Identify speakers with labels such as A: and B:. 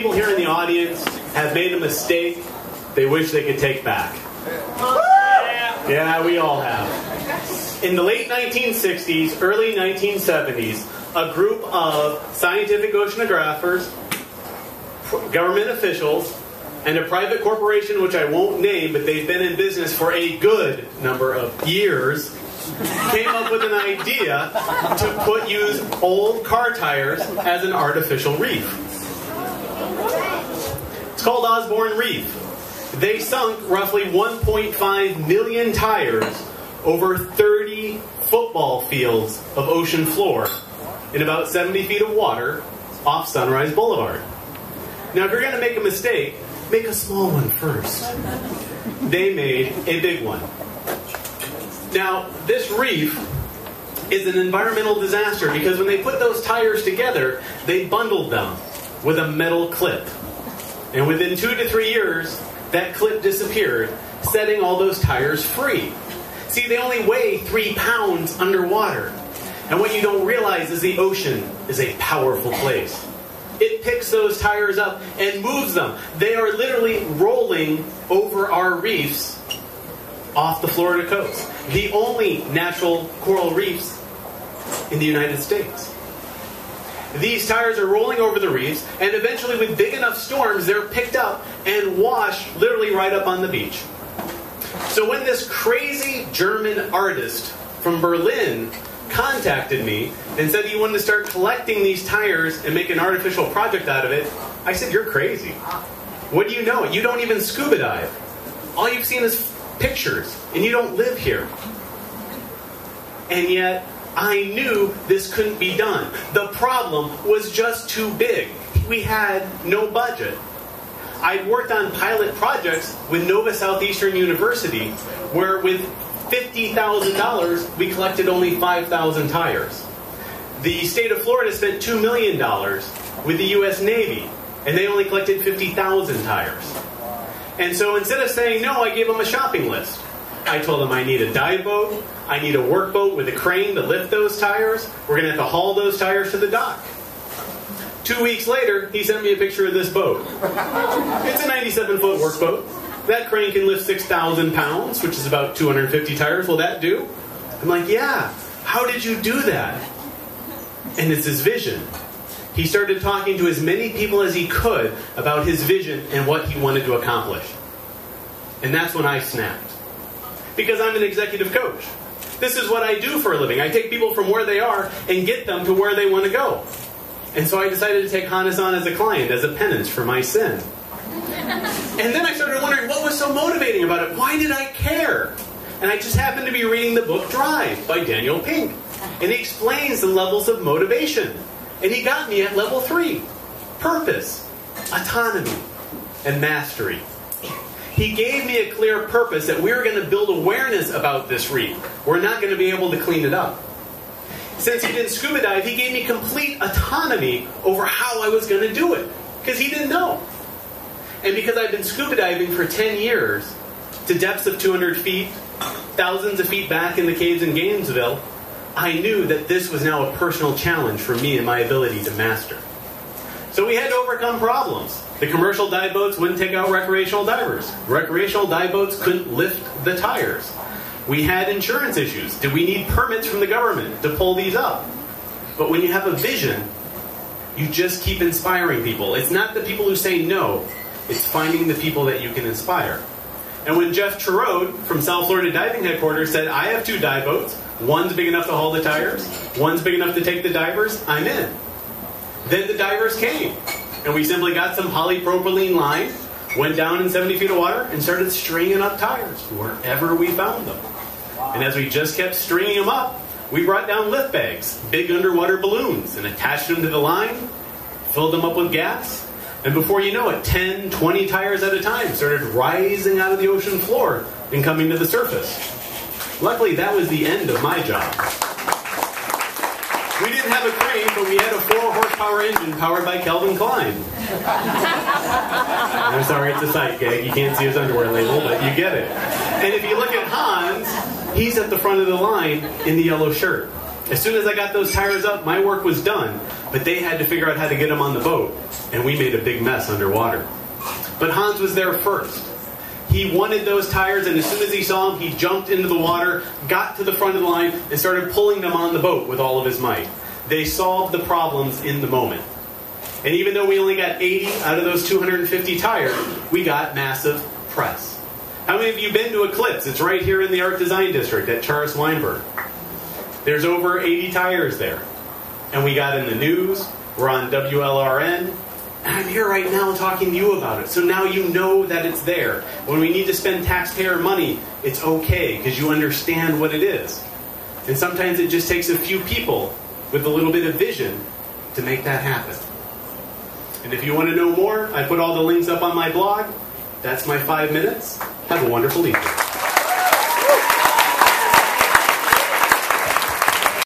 A: people here in the audience have made a mistake they wish they could take back? Yeah, we all have. In the late 1960s, early 1970s, a group of scientific oceanographers, government officials, and a private corporation which I won't name, but they've been in business for a good number of years, came up with an idea to use old car tires as an artificial reef. It's called Osborne Reef. They sunk roughly 1.5 million tires over 30 football fields of ocean floor in about 70 feet of water off Sunrise Boulevard. Now, if you're going to make a mistake, make a small one first. They made a big one. Now, this reef is an environmental disaster because when they put those tires together, they bundled them with a metal clip. And within 2 to 3 years, that clip disappeared, setting all those tires free. See, they only weigh 3 pounds underwater. And what you don't realize is the ocean is a powerful place. It picks those tires up and moves them. They are literally rolling over our reefs off the Florida coast. The only natural coral reefs in the United States. These tires are rolling over the reefs, and eventually with big enough storms, they're picked up and washed literally right up on the beach. So when this crazy German artist from Berlin contacted me and said he wanted to start collecting these tires and make an artificial project out of it, I said, "You're crazy. What do you know? You don't even scuba dive. All you've seen is pictures, and you don't live here." And yet, I knew this couldn't be done. The problem was just too big. We had no budget. I'd worked on pilot projects with Nova Southeastern University, where with $50,000, we collected only 5,000 tires. The state of Florida spent $2 million with the U.S. Navy, and they only collected 50,000 tires. And so instead of saying no, I gave them a shopping list. I told them I need a dive boat, I need a work boat with a crane to lift those tires, we're going to have to haul those tires to the dock. 2 weeks later, he sent me a picture of this boat. It's a 97-foot work boat. That crane can lift 6,000 pounds, which is about 250 tires. Will that do? I'm like, yeah. How did you do that? And it's his vision. He started talking to as many people as he could about his vision and what he wanted to accomplish. And that's when I snapped. Because I'm an executive coach. This is what I do for a living. I take people from where they are and get them to where they want to go. And so I decided to take Hannes on as a client, as a penance for my sin. And then I started wondering what was so motivating about it. Why did I care? And I just happened to be reading the book Drive by Daniel Pink. And he explains the levels of motivation. And he got me at level 3. Purpose, autonomy, and mastery. He gave me a clear purpose that we were going to build awareness about this reef. We're not going to be able to clean it up. Since he didn't scuba dive, he gave me complete autonomy over how I was going to do it. Because he didn't know. And because I've been scuba diving for 10 years, to depths of 200 feet, thousands of feet back in the caves in Gainesville, I knew that this was now a personal challenge for me and my ability to master. So we had to overcome problems. The commercial dive boats wouldn't take out recreational divers. Recreational dive boats couldn't lift the tires. We had insurance issues. Did we need permits from the government to pull these up? But when you have a vision, you just keep inspiring people. It's not the people who say no. It's finding the people that you can inspire. And when Jeff Cherode from South Florida Diving Headquarters said, I have 2 dive boats, one's big enough to haul the tires, one's big enough to take the divers, I'm in. Then the divers came. And we simply got some polypropylene line, went down in 70 feet of water, and started stringing up tires wherever we found them. And as we just kept stringing them up, we brought down lift bags, big underwater balloons, and attached them to the line, filled them up with gas, and before you know it, 10, 20 tires at a time started rising out of the ocean floor and coming to the surface. Luckily, that was the end of my job. We didn't have a crane, but we had a 4-horsepower engine powered by Calvin Klein. I'm sorry, it's a sight gag. You can't see his underwear label, but you get it. And if you look at Hans, he's at the front of the line in the yellow shirt. As soon as I got those tires up, my work was done. but they had to figure out how to get him on the boat, and we made a big mess underwater. But Hans was there first. He wanted those tires, and as soon as he saw them, he jumped into the water, got to the front of the line, and started pulling them on the boat with all of his might. They solved the problems in the moment. And even though we only got 80 out of those 250 tires, we got massive press. How many of you been to Eclipse? It's right here in the Art Design District at Charis Weinberg. There's over 80 tires there. And we got in the news, we're on WLRN, and I'm here right now talking to you about it. So now you know that it's there. When we need to spend taxpayer money, it's okay, because you understand what it is. And sometimes it just takes a few people with a little bit of vision to make that happen. And if you want to know more, I put all the links up on my blog. That's my 5 minutes. Have a wonderful evening.